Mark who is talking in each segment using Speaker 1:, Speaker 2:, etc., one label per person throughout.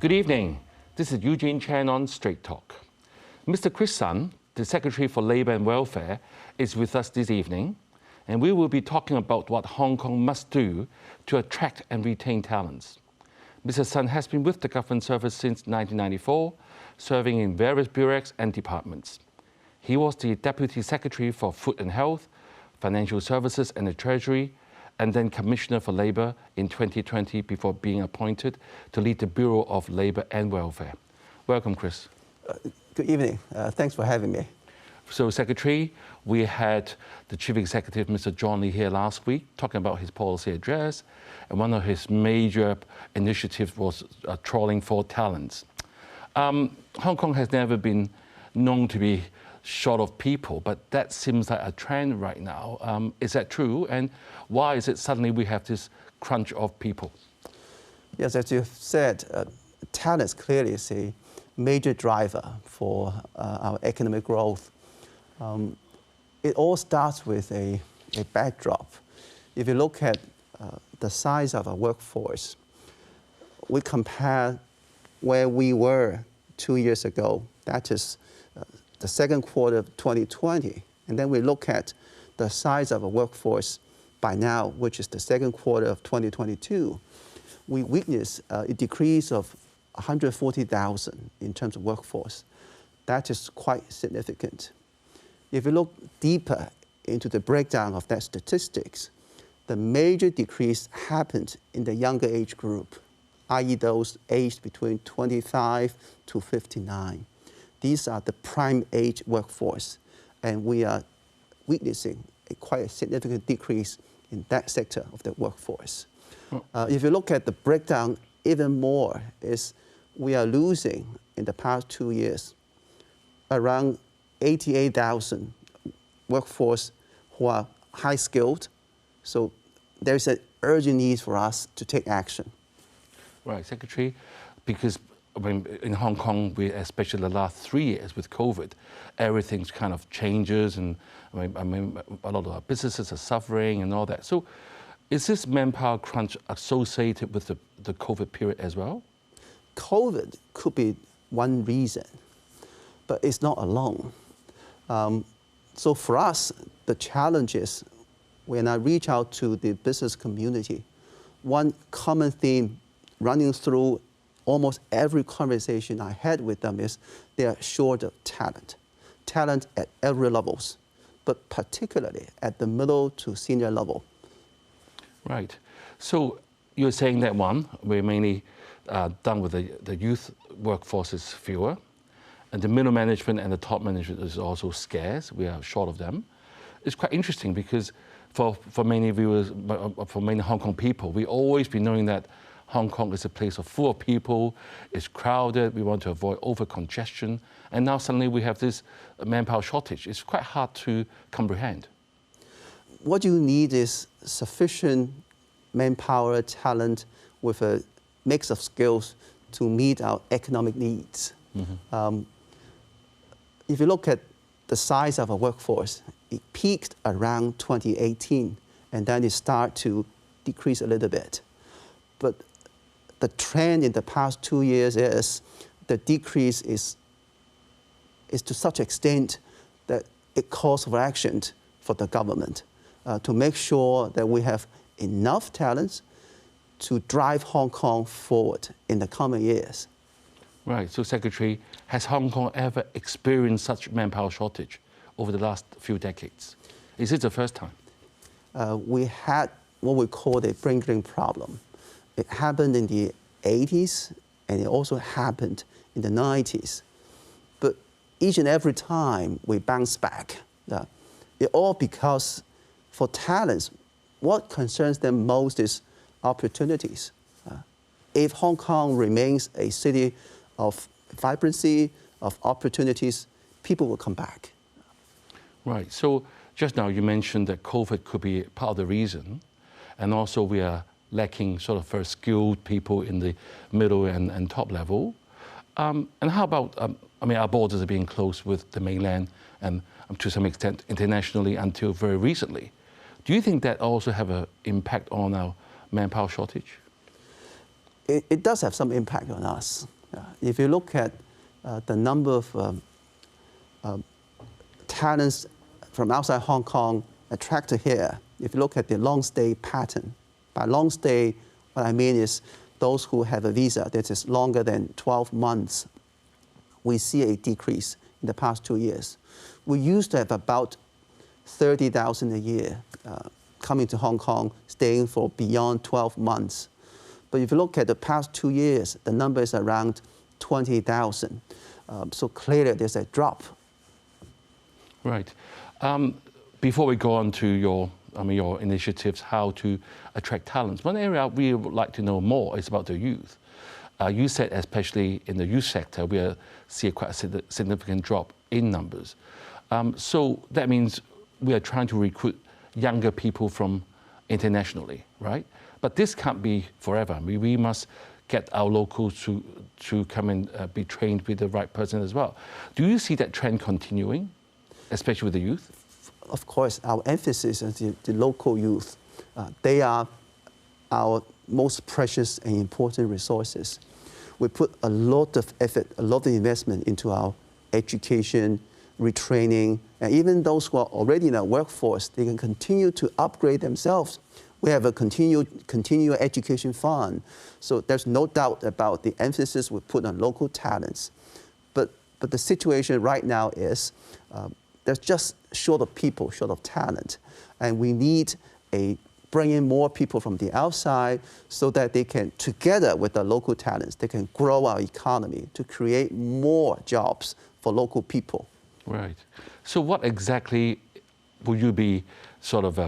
Speaker 1: Good evening. This is Eugene Chan on Straight Talk. Mr. Chris Sun, the Secretary for Labour and Welfare, is with us this evening, and we will be talking about what Hong Kong must do to attract and retain talents. Mr. Sun has been with the government service since 1994, serving in various bureaus and departments. He was the Deputy Secretary for Food and Health, Financial Services and the Treasury, and then Commissioner for Labour in 2020 before being appointed to lead the Bureau of Labour and Welfare. Welcome, Chris.
Speaker 2: Good evening. Thanks for having me.
Speaker 1: So, Secretary, we had the Chief Executive, Mr. John Lee, here last week talking about his policy address, and one of his major initiatives was trawling for talents. Hong Kong has never been known to be short of people, but that seems like a trend right now. Is that true? And why is it suddenly we have this crunch of people?
Speaker 2: Yes, as you said, talent clearly is a major driver for our economic growth. It all starts with a backdrop. If you look at the size of our workforce, we compare where we were 2 years ago, that is the second quarter of 2020, and then we look at the size of a workforce by now, which is the second quarter of 2022, we witness a decrease of 140,000 in terms of workforce. That is quite significant. If you look deeper into the breakdown of that statistics, the major decrease happened in the younger age group, i.e. those aged between 25 to 59. These are the prime age workforce, and we are witnessing quite a significant decrease in that sector of the workforce. If you look at the breakdown even more, is we are losing in the past 2 years around 88,000 workforce who are high skilled. So there's an urgent need for us to take action.
Speaker 1: Right, Secretary, because I mean, in Hong Kong, especially the last 3 years with COVID, everything's kind of changes, and I mean, a lot of our businesses are suffering and all that. So is this manpower crunch associated with the COVID period as well?
Speaker 2: COVID could be one reason, but it's not alone. So for us, the challenge is when I reach out to the business community, one common theme running through almost every conversation I had with them is they are short of talent. Talent at every levels, but particularly at the middle to senior level.
Speaker 1: Right. So you're saying that we're mainly done with the youth workforce is fewer, and the middle management and the top management is also scarce. We are short of them. It's quite interesting because for many viewers, for many Hong Kong people, we always been knowing that Hong Kong is a place full of people, it's crowded, we want to avoid over-congestion, and now suddenly we have this manpower shortage. It's quite hard to comprehend.
Speaker 2: What you need is sufficient manpower, talent, with a mix of skills to meet our economic needs. Mm-hmm. If you look at the size of our workforce, it peaked around 2018, and then it started to decrease a little bit. But the trend in the past 2 years is the decrease is to such extent that it calls for action for the government to make sure that we have enough talents to drive Hong Kong forward in the coming years.
Speaker 1: Right, so Secretary, has Hong Kong ever experienced such manpower shortage over the last few decades? Is it the first time?
Speaker 2: We had what we call a brinkling problem. It happened in the 80s, and it also happened in the 90s. But each and every time we bounce back. It all because for talents, what concerns them most is opportunities. If Hong Kong remains a city of vibrancy, of opportunities, people will come back.
Speaker 1: Right, so just now you mentioned that COVID could be part of the reason, and also we are lacking sort of very skilled people in the middle and top level. And how about, I mean, our borders are being closed with the mainland and to some extent internationally until very recently. Do you think that also have an impact on our manpower shortage?
Speaker 2: It does have some impact on us. If you look at the number of talents from outside Hong Kong attracted here, if you look at the long stay pattern, by long stay, what I mean is those who have a visa that is longer than 12 months, we see a decrease in the past 2 years. We used to have about 30,000 a year coming to Hong Kong, staying for beyond 12 months. But if you look at the past 2 years, the number is around 20,000. So clearly there's a drop.
Speaker 1: Right. Before we go on to your initiatives, how to attract talents, one area we would like to know more is about the youth. You said especially in the youth sector, we see quite a significant drop in numbers. So that means we are trying to recruit younger people from internationally, right? But this can't be forever. We must get our locals to come and be trained with the right person as well. Do you see that trend continuing, especially with the youth?
Speaker 2: Of course, our emphasis on the local youth. They are our most precious and important resources. We put a lot of effort, a lot of investment into our education, retraining, and even those who are already in our workforce, they can continue to upgrade themselves. We have a continual education fund, so there's no doubt about the emphasis we put on local talents. But the situation right now is there's just short of people, short of talent, and we need bring in more people from the outside so that they can, together with the local talents, they can grow our economy to create more jobs for local people.
Speaker 1: Right. So what exactly will you be sort of,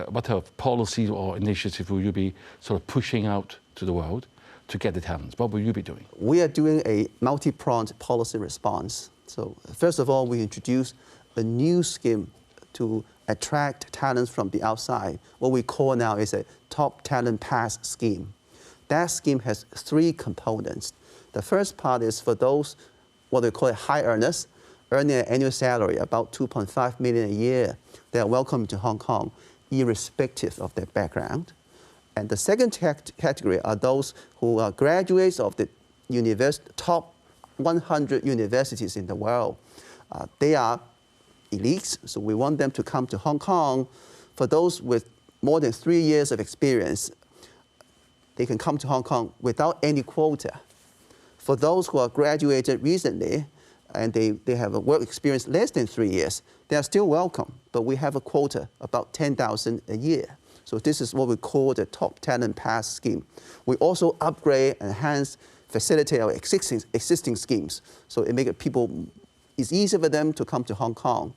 Speaker 1: what type of policy or initiative will you be sort of pushing out to the world to get the talents? What will you be doing?
Speaker 2: We are doing a multi-pronged policy response. So first of all, we introduced a new scheme to attract talents from the outside. What we call now is a Top Talent Pass scheme. That scheme has 3 components. The first part is for those, what we call high earners, earning an annual salary about 2.5 million a year. They are welcome to Hong Kong, irrespective of their background. And the second category are those who are graduates of the top 100 universities in the world. They are elites, so we want them to come to Hong Kong. For those with more than 3 years of experience, they can come to Hong Kong without any quota. For those who are graduated recently and they have a work experience less than 3 years, they are still welcome, but we have a quota about 10,000 a year. So this is what we call the Top Talent Pass scheme. We also upgrade, enhance, facilitate our existing schemes, so it makes it's easier for them to come to Hong Kong.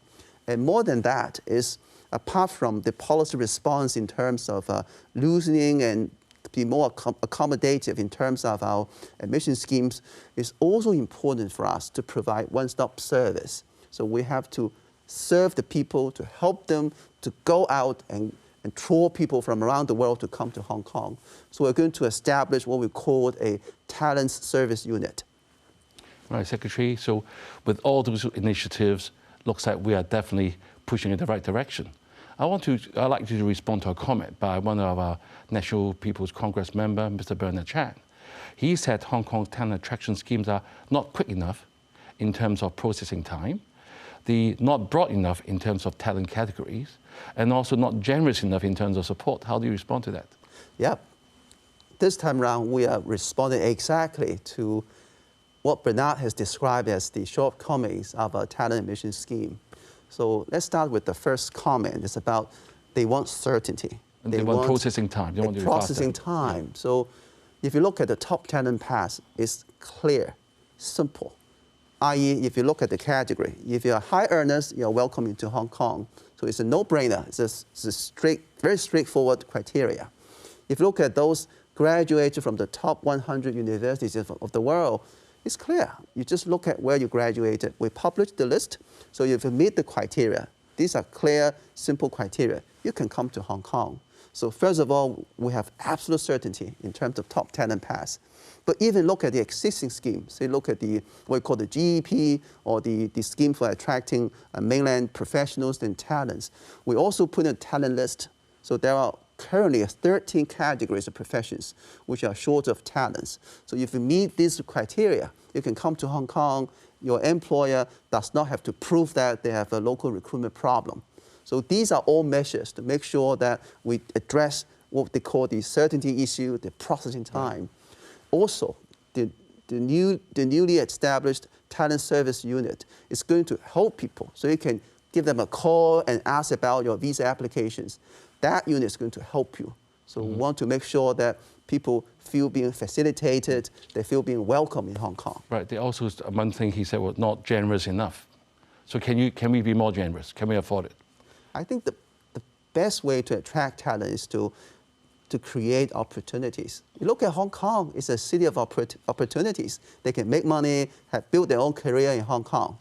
Speaker 2: And more than that is, apart from the policy response in terms of loosening and be more accommodative in terms of our admission schemes, it's also important for us to provide one-stop service. So we have to serve the people, to help them to go out and draw people from around the world to come to Hong Kong. So we're going to establish what we call a talent service unit.
Speaker 1: Right, Secretary. So with all those initiatives, looks like we are definitely pushing in the right direction. I'd like you to respond to a comment by one of our National People's Congress member, Mr. Bernard Chan. He said Hong Kong talent attraction schemes are not quick enough in terms of processing time, not broad enough in terms of talent categories, and also not generous enough in terms of support. How do you respond to that?
Speaker 2: Yeah. This time around, we are responding exactly to what Bernard has described as the shortcomings of a talent admission scheme. So let's start with the first comment. It's about they want certainty.
Speaker 1: And they want processing time. They want to do
Speaker 2: processing time. Yeah. So if you look at the Top Talent Pass, it's clear, simple. I.e., if you look at the category, if you're high earners, you're welcome into Hong Kong. So it's a no-brainer. It's a very straightforward criteria. If you look at those graduated from the top 100 universities of the world, it's clear. You just look at where you graduated. We published the list, so if you meet the criteria, these are clear, simple criteria, you can come to Hong Kong. So first of all, we have absolute certainty in terms of Top Talent Pass. But even look at the existing schemes. Say look at what we call the GEP or the scheme for attracting mainland professionals and talents. We also put a talent list. So there are currently 13 categories of professions which are short of talents. So if you meet these criteria, you can come to Hong Kong. Your employer does not have to prove that they have a local recruitment problem. So these are all measures to make sure that we address what they call the certainty issue, the processing time. Also, the newly established talent service unit is going to help people. So you can give them a call and ask about your visa applications. That unit is going to help you. So we want to make sure that people feel being facilitated, they feel being welcome in Hong Kong.
Speaker 1: Right. They also, one thing he said was not generous enough. So can we be more generous? Can we afford it?
Speaker 2: I think the best way to attract talent is to create opportunities. You look at Hong Kong, it's a city of opportunities. They can make money, build their own career in Hong Kong.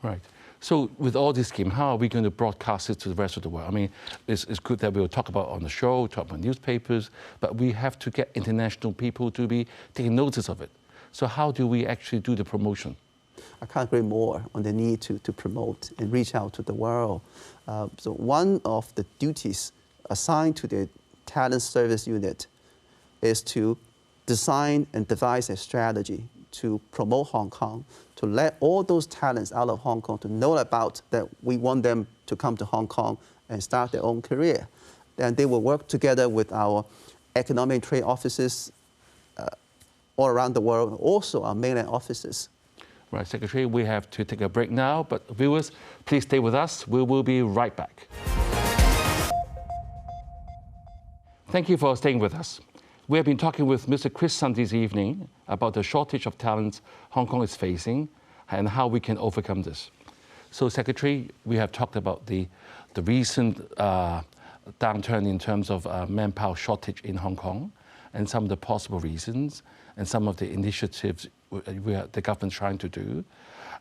Speaker 1: Right. So with all this scheme, how are we going to broadcast it to the rest of the world? I mean, it's good that we'll talk about on the show, talk about newspapers, but we have to get international people to be taking notice of it. So how do we actually do the promotion?
Speaker 2: I can't agree more on the need to promote and reach out to the world. So one of the duties assigned to the talent service unit is to design and devise a strategy to promote Hong Kong, to let all those talents out of Hong Kong to know about that we want them to come to Hong Kong and start their own career. Then they will work together with our economic trade offices all around the world, also our mainland offices.
Speaker 1: Right, Secretary, we have to take a break now, but viewers, please stay with us. We will be right back. Thank you for staying with us. We have been talking with Mr. Chris Sun this evening about the shortage of talent Hong Kong is facing and how we can overcome this. So, Secretary, we have talked about the recent downturn in terms of manpower shortage in Hong Kong and some of the possible reasons and some of the initiatives the government's trying to do.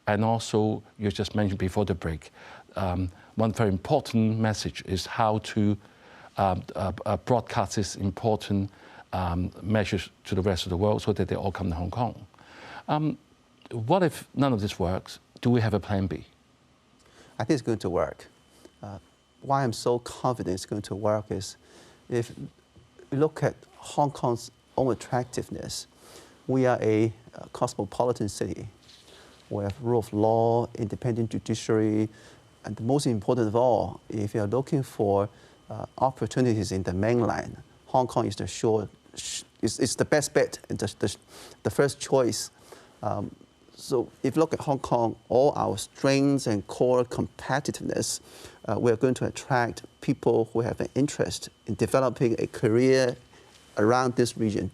Speaker 1: And also, you just mentioned before the break, one very important message is how to broadcast this important measures to the rest of the world so that they all come to Hong Kong. What if none of this works? Do we have a plan B?
Speaker 2: I think it's going to work. Why I'm so confident it's going to work is if we look at Hong Kong's own attractiveness, we are a cosmopolitan city. We have rule of law, independent judiciary, and the most important of all, if you're looking for opportunities in the mainland, Hong Kong is it's the best bet and the first choice. So if you look at Hong Kong, all our strengths and core competitiveness, we're going to attract people who have an interest in developing a career around this region.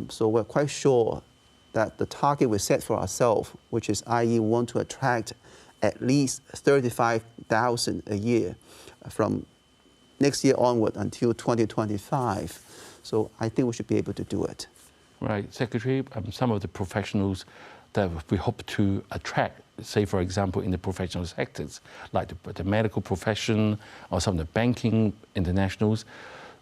Speaker 2: So we're quite sure that the target we set for ourselves, which is i.e. we want to attract at least 35,000 a year from next year onward until 2025. So I think we should be able to do it.
Speaker 1: Right, Secretary, some of the professionals that we hope to attract, say for example in the professional sectors, like the medical profession or some of the banking internationals,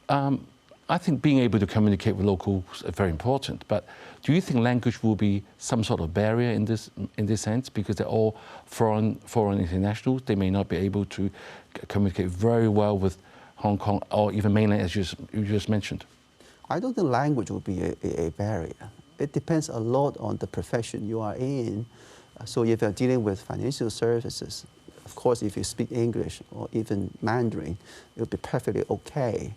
Speaker 1: I think being able to communicate with locals is very important. But do you think language will be some sort of barrier in this sense, because they're all foreign internationals? They may not be able to communicate very well with Hong Kong or even mainland, as you just mentioned.
Speaker 2: I don't think language will be a barrier. It depends a lot on the profession you are in. So if you're dealing with financial services, of course, if you speak English or even Mandarin, it'll be perfectly okay.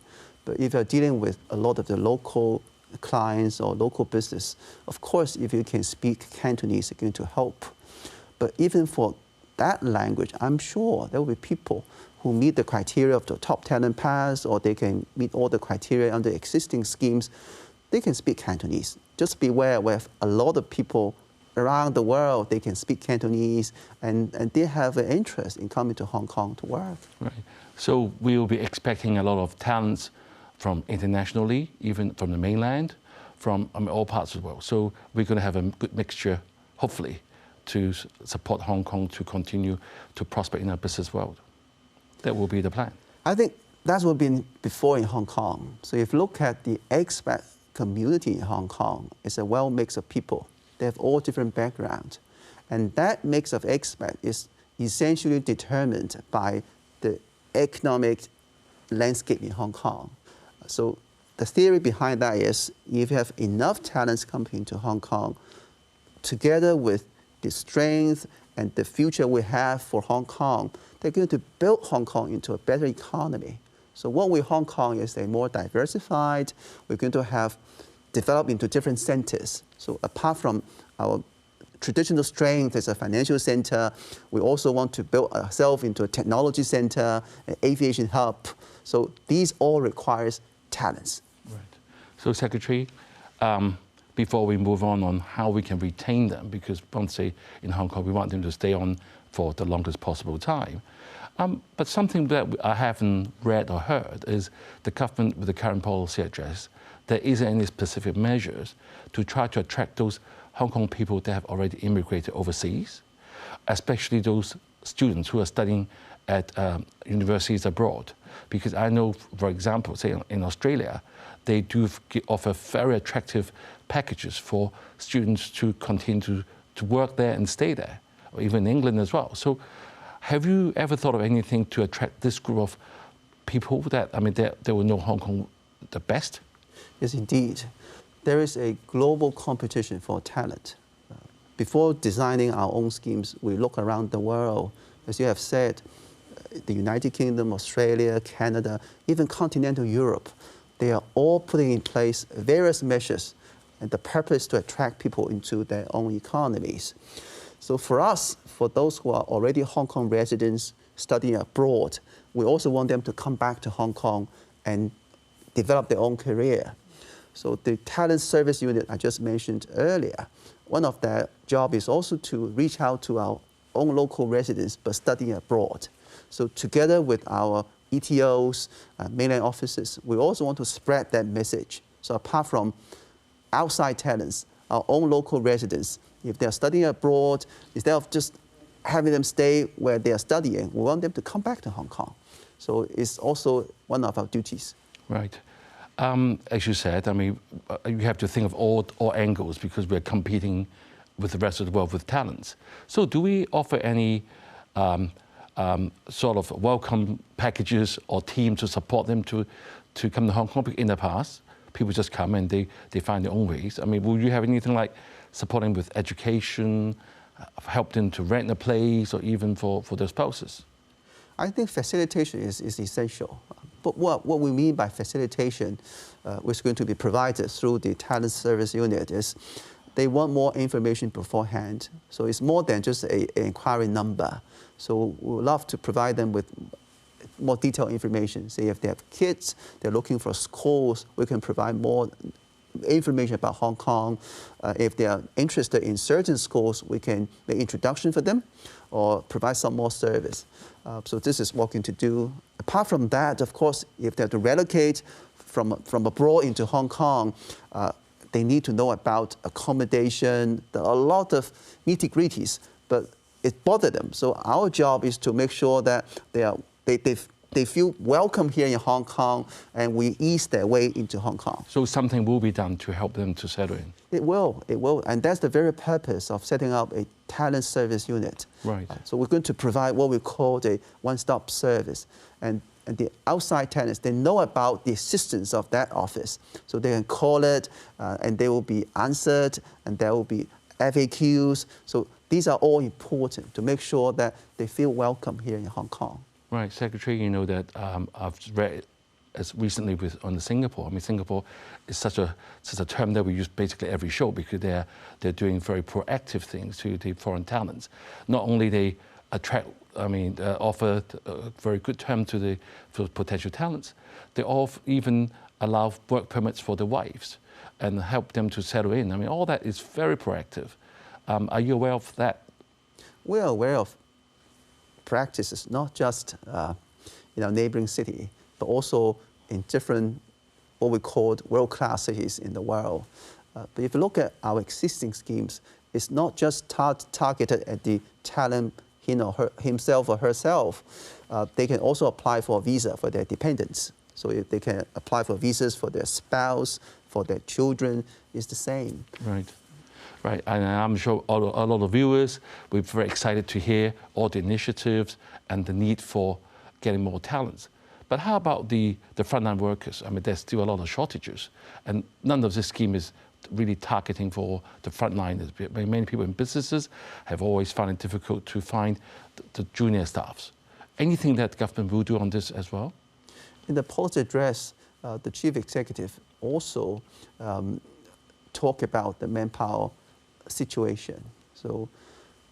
Speaker 2: But if you're dealing with a lot of the local clients or local business, of course, if you can speak Cantonese, it's going to help. But even for that language, I'm sure there will be people who meet the criteria of the top talent pass, or they can meet all the criteria under existing schemes. They can speak Cantonese. Just beware, we have a lot of people around the world, they can speak Cantonese, and they have an interest in coming to Hong Kong to work.
Speaker 1: Right. So we will be expecting a lot of talents from internationally, even from the mainland, from all parts of the world. So we're going to have a good mixture, hopefully, to support Hong Kong to continue to prosper in our business world. That will be the plan.
Speaker 2: I think that's what been before in Hong Kong. So if you look at the expat community in Hong Kong, it's a well mix of people. They have all different backgrounds. And that mix of expat is essentially determined by the economic landscape in Hong Kong. So the theory behind that is if you have enough talents coming into Hong Kong, together with the strength and the future we have for Hong Kong, they're going to build Hong Kong into a better economy. So what we Hong Kong is a more diversified, we're going to have developed into different centers. So apart from our traditional strength as a financial center, we also want to build ourselves into a technology center, an aviation hub. So these all requires talents.
Speaker 1: Right. So Secretary, before we move on how we can retain them, because once they in Hong Kong, we want them to stay on for the longest possible time. But something that I haven't read or heard is the government, with the current policy address, there isn't any specific measures to try to attract those Hong Kong people that have already immigrated overseas, especially those students who are studying at universities abroad. Because I know, for example, say in Australia, they do offer very attractive packages for students to continue to work there and stay there, or even in England as well. So have you ever thought of anything to attract this group of people that, I mean, they will know Hong Kong the best?
Speaker 2: Yes, indeed. There is a global competition for talent. Before designing our own schemes, we look around the world. As you have said, the United Kingdom, Australia, Canada, even continental Europe, they are all putting in place various measures, and the purpose to attract people into their own economies. So for us, for those who are already Hong Kong residents studying abroad, we also want them to come back to Hong Kong and develop their own career. So the talent service unit I just mentioned earlier, one of their job is also to reach out to our own local residents but studying abroad. So together with our ETOs, mainland offices, we also want to spread that message. So apart from outside talents, our own local residents, if they are studying abroad, instead of just having them stay where they are studying, we want them to come back to Hong Kong. So it's also one of our duties.
Speaker 1: Right. As you said, I mean, you have to think of all angles because we're competing with the rest of the world with talents. So do we offer any sort of welcome packages or team to support them to come to Hong Kong? In the past, people just come and they find their own ways. I mean, will you have anything like supporting with education, help them to rent a place, or even for their spouses?
Speaker 2: I think facilitation is essential. But what we mean by facilitation, which is going to be provided through the talent service unit, is they want more information beforehand. So it's more than just an inquiry number. So we would love to provide them with more detailed information. Say if they have kids, they're looking for schools, we can provide more information about Hong Kong. If they are interested in certain schools, we can make introduction for them or provide some more service. So this is what we're going to do. Apart from that, of course, if they have to relocate from abroad into Hong Kong, they need to know about accommodation. There are a lot of nitty-gritties, but it bothers them. So our job is to make sure that they feel welcome here in Hong Kong, and we ease their way into Hong Kong.
Speaker 1: So something will be done to help them to settle in?
Speaker 2: It will. And that's the very purpose of setting up a talent service unit.
Speaker 1: Right.
Speaker 2: So we're going to provide what we call a one-stop service. And the outside talents, they know about the existence of that office. So they can call it, and they will be answered, and there will be FAQs. So these are all important to make sure that they feel welcome here in Hong Kong.
Speaker 1: Right, Secretary, you know that I've read as recently on the Singapore. I mean, Singapore is such a term that we use basically every show because they're doing very proactive things to the foreign talents. Not only they attract, offer a very good term for potential talents, they even allow work permits for the wives and help them to settle in. I mean, all that is very proactive. Are you aware of that?
Speaker 2: We are aware of practices, not just in our neighboring city, but also in different, what we call world-class cities in the world. But if you look at our existing schemes, it's not just targeted at the talent, himself or herself. They can also apply for a visa for their dependents. So if they can apply for visas for their spouse, for their children, it's the same.
Speaker 1: Right. Right, and I'm sure a lot of viewers will be very excited to hear all the initiatives and the need for getting more talents. But how about the frontline workers? I mean, there's still a lot of shortages, and none of this scheme is really targeting for the frontliners. Many people in businesses have always found it difficult to find the junior staffs. Anything that government will do on this as well?
Speaker 2: In the policy address, the chief executive also talked about the manpower situation. So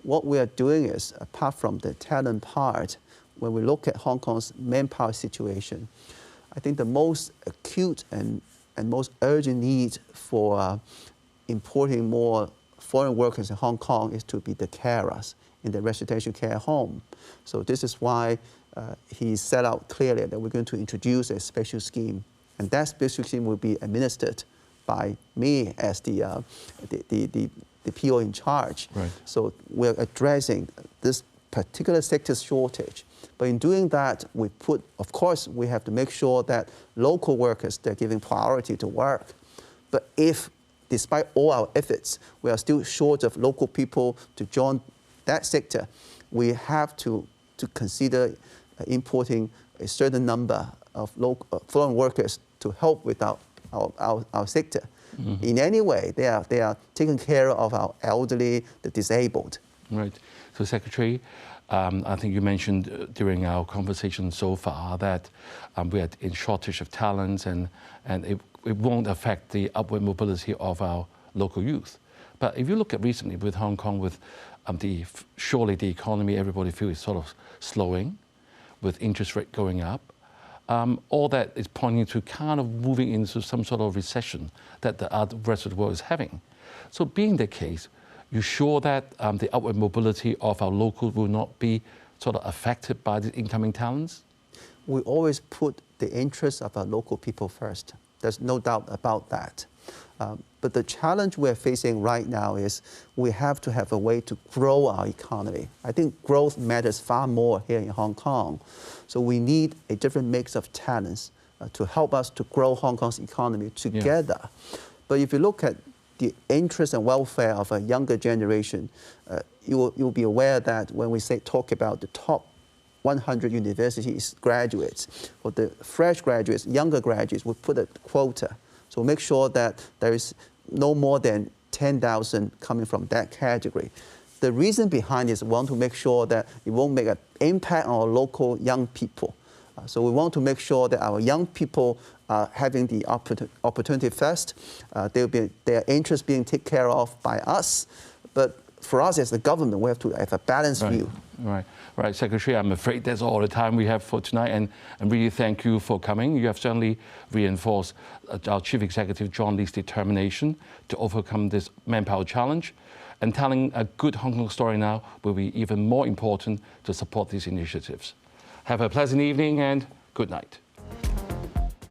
Speaker 2: what we are doing is, apart from the talent part, when we look at Hong Kong's manpower situation, I think the most acute and most urgent need for importing more foreign workers in Hong Kong is to be the carers in the residential care home. So this is why he set out clearly that we're going to introduce a special scheme, and that special scheme will be administered by me as the PO in charge.
Speaker 1: Right.
Speaker 2: So we're addressing this particular sector's shortage. But in doing that, of course, we have to make sure that local workers, they're giving priority to work. But if, despite all our efforts, we are still short of local people to join that sector, we have to consider importing a certain number of foreign workers to help with our sector. Mm-hmm. In any way, they are taking care of our elderly, the disabled.
Speaker 1: Right. So, Secretary, I think you mentioned during our conversation so far that we are in shortage of talents, and it won't affect the upward mobility of our local youth. But if you look at recently with Hong Kong, with surely the economy, everybody feels is sort of slowing, with interest rate going up. All that is pointing to kind of moving into some sort of recession that the rest of the world is having. So being the case, you sure that the upward mobility of our locals will not be sort of affected by the incoming talents?
Speaker 2: We always put the interests of our local people first. There's no doubt about that. But the challenge we're facing right now is we have to have a way to grow our economy. I think growth matters far more here in Hong Kong. So we need a different mix of talents to help us to grow Hong Kong's economy together. Yeah. But if you look at the interest and welfare of a younger generation, you'll be aware that when we talk about the top 100 universities graduates, or the fresh graduates, younger graduates, we put a quota. So make sure that there is no more than 10,000 coming from that category. The reason behind is we want to make sure that it won't make an impact on our local young people. So we want to make sure that our young people are having the opportunity first. Their interests being taken care of by us. But for us as the government, we have to have a balanced view.
Speaker 1: Right, Secretary, I'm afraid that's all the time we have for tonight, and really thank you for coming. You have certainly reinforced our Chief Executive John Lee's determination to overcome this manpower challenge, and telling a good Hong Kong story now will be even more important to support these initiatives. Have a pleasant evening and good night.